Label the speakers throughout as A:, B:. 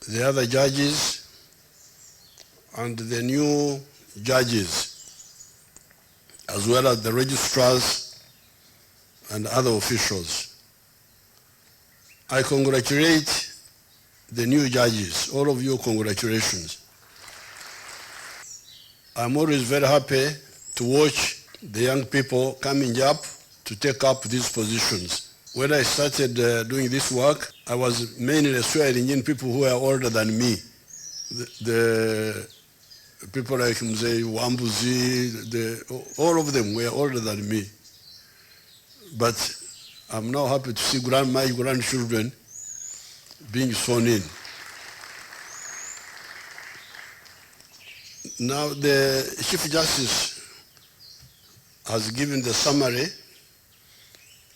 A: the other judges, and the new judges, as well as the registrars and other officials. I congratulate the new judges. All of you, congratulations. I'm always very happy to watch the young people coming up to take up these positions. When I started doing this work, I was mainly swearing in people who were older than me. The people like Mzee Wambuzi, all of them were older than me. But I'm now happy to see my grandchildren being sworn in. Now the Chief Justice has given the summary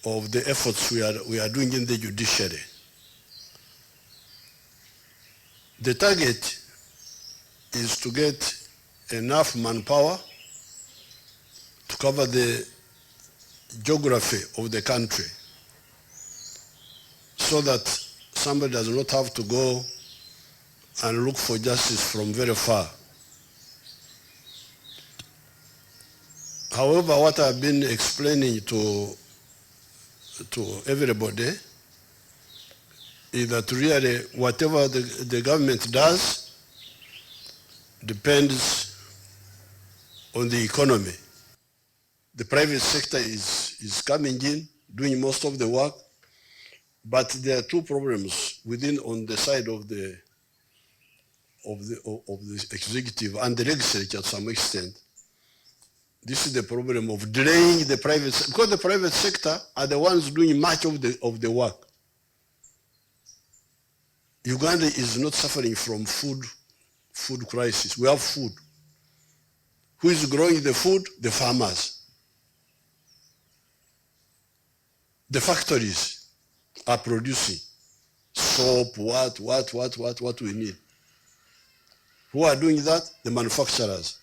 A: of the efforts we are doing in the judiciary. The target is to get enough manpower to cover the geography of the country so that somebody does not have to go and look for justice from very far. However, what I've been explaining to everybody is that really whatever the government does depends on the economy. The private sector is coming in, doing most of the work, but there are two problems on the side of the executive and the legislature to some extent. This is the problem of delaying the private sector, because the private sector are the ones doing much of the work. Uganda is not suffering from food crisis. We have food. Who is growing the food? The farmers. The factories are producing soap, what we need. Who are doing that? The manufacturers.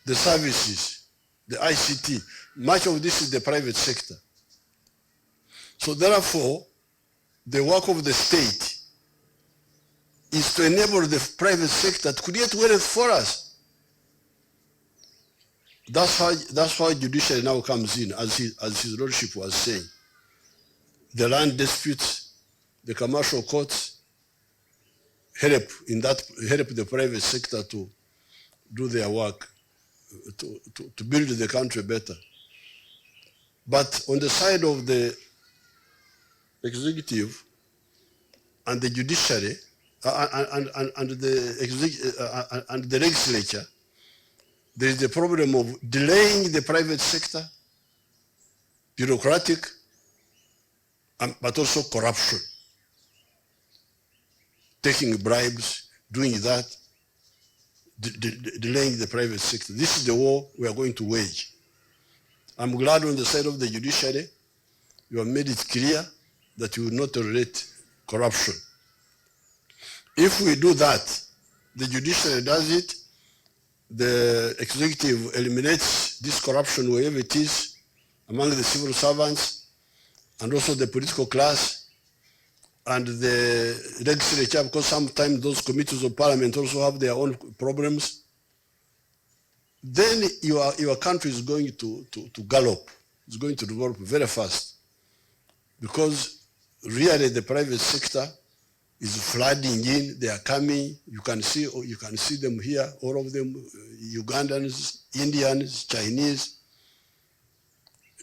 A: The services, the ICT, much of this is the private sector. So therefore, the work of the state is to enable the private sector to create wealth for us. That's how judiciary now comes in, as his lordship was saying. The land disputes, the commercial courts help the private sector to do their work, to build the country better. But on the side of the executive and the judiciary and the legislature, there is the problem of delaying the private sector, bureaucratic, but also corruption, taking bribes, doing that, delaying the private sector. This is the war we are going to wage. I'm glad on the side of the judiciary, you have made it clear that you will not tolerate corruption. If we do that, the judiciary does it, the executive eliminates this corruption wherever it is, among the civil servants, and also the political class, and the legislature, because sometimes those committees of parliament also have their own problems, then your country is going to gallop. It's going to develop very fast. Because really the private sector is flooding in, they are coming, you can see them here, all of them, Ugandans, Indians, Chinese,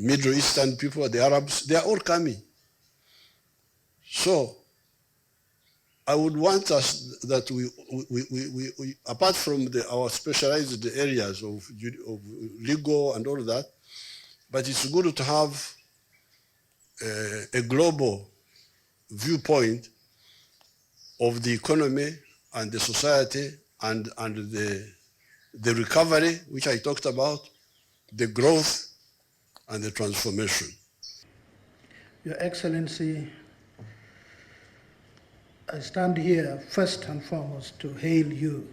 A: Middle Eastern people, the Arabs, they are all coming. So I would want us that we apart from our specialized areas of legal and all that, but it's good to have a global viewpoint of the economy and the society and the recovery, which I talked about, the growth and the transformation.
B: Your Excellency, I stand here first and foremost to hail you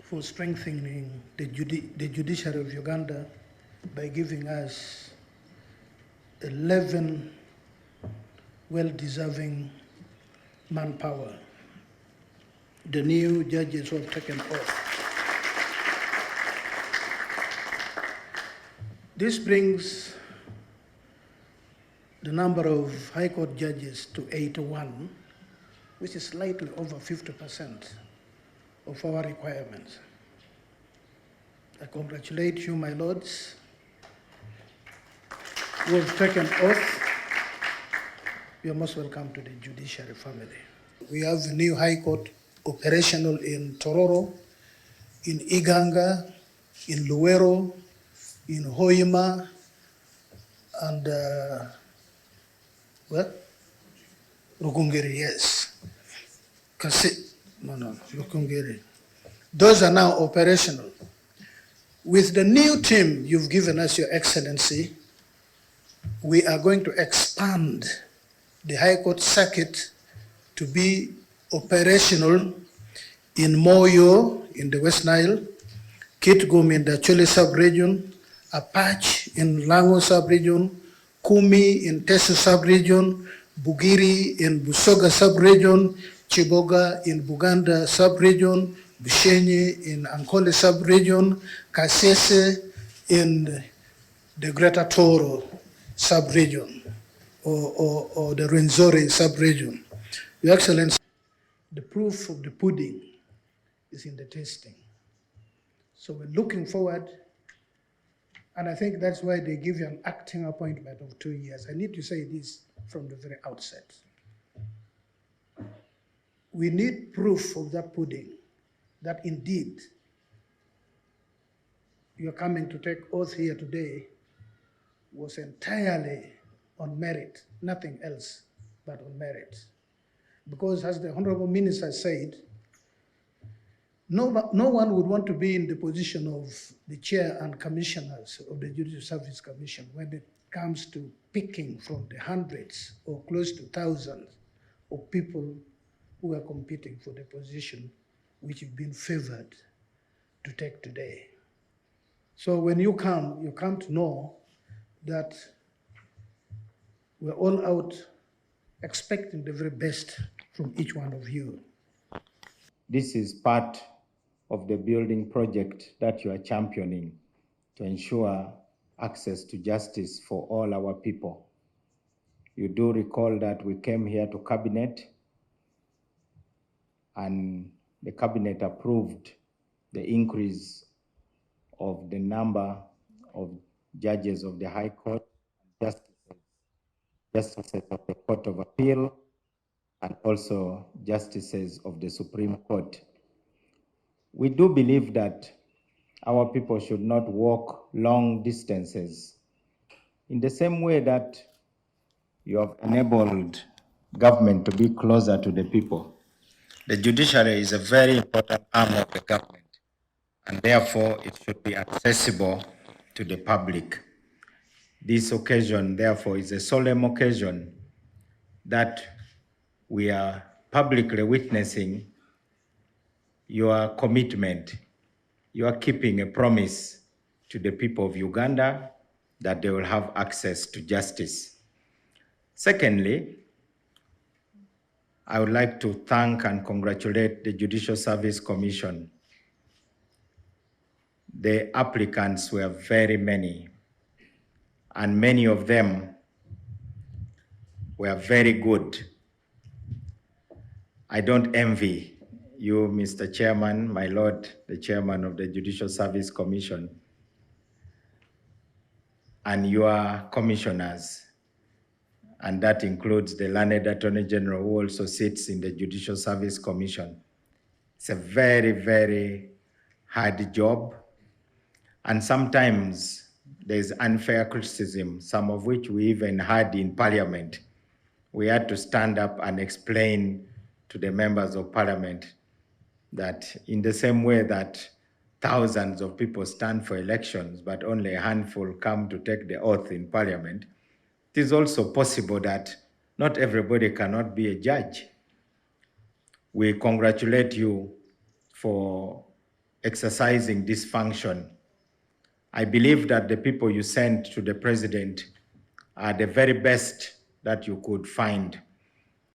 B: for strengthening the judiciary of Uganda by giving us 11 well-deserving manpower. The new judges who have taken oath. This brings the number of High Court judges to 81, which is slightly over 50% of our requirements. I congratulate you, my lords, who have taken oath. You are most welcome to the judiciary family. We have the new High Court operational in Tororo, in Iganga, in Luero, in Hoima, and Rukungiri, yes. Rukungiri. Those are now operational. With the new team you've given us, Your Excellency, we are going to expand the High Court circuit to be operational in Moyo in the West Nile, Kitgum in the Chole sub-region, Apache in Lango sub-region, Kumi in Teso sub-region, Bugiri in Busoga sub-region, Chiboga in Buganda sub-region, Bushenyi in Ankole sub-region, Kasese in the Greater Toro sub-region, or the Rwenzori sub-region. Your Excellency, the proof of the pudding is in the tasting. So we're looking forward, and I think that's why they give you an acting appointment of 2 years. I need to say this from the very outset. We need proof of that pudding, that indeed you're coming to take oath here today was entirely on merit, nothing else but on merit. Because as the Honorable Minister said, no one would want to be in the position of the chair and commissioners of the Judicial Service Commission when it comes to picking from the hundreds or close to thousands of people who are competing for the position which you've been favored to take today. So when you come to know that we're all out expecting the very best from each one of you.
C: This is part of the building project that you are championing to ensure access to justice for all our people. You do recall that we came here to Cabinet and the Cabinet approved the increase of the number of judges of the High Court, justices of the Court of Appeal, and also justices of the Supreme Court. We do believe that our people should not walk long distances. In the same way that you have enabled government to be closer to the people, the judiciary is a very important arm of the government, and therefore it should be accessible to the public. This occasion, therefore, is a solemn occasion that we are publicly witnessing your commitment. You are keeping a promise to the people of Uganda that they will have access to justice. Secondly, I would like to thank and congratulate the Judicial Service Commission. The applicants were very many, and many of them were very good. I don't envy you, Mr. Chairman, my Lord, the Chairman of the Judicial Service Commission, and your commissioners, and that includes the learned Attorney General who also sits in the Judicial Service Commission. It's a very, very hard job, and sometimes there's unfair criticism, some of which we even had in Parliament. We had to stand up and explain to the members of Parliament that in the same way that thousands of people stand for elections, but only a handful come to take the oath in Parliament, it is also possible that not everybody cannot be a judge. We congratulate you for exercising this function. I believe that the people you sent to the president are the very best that you could find.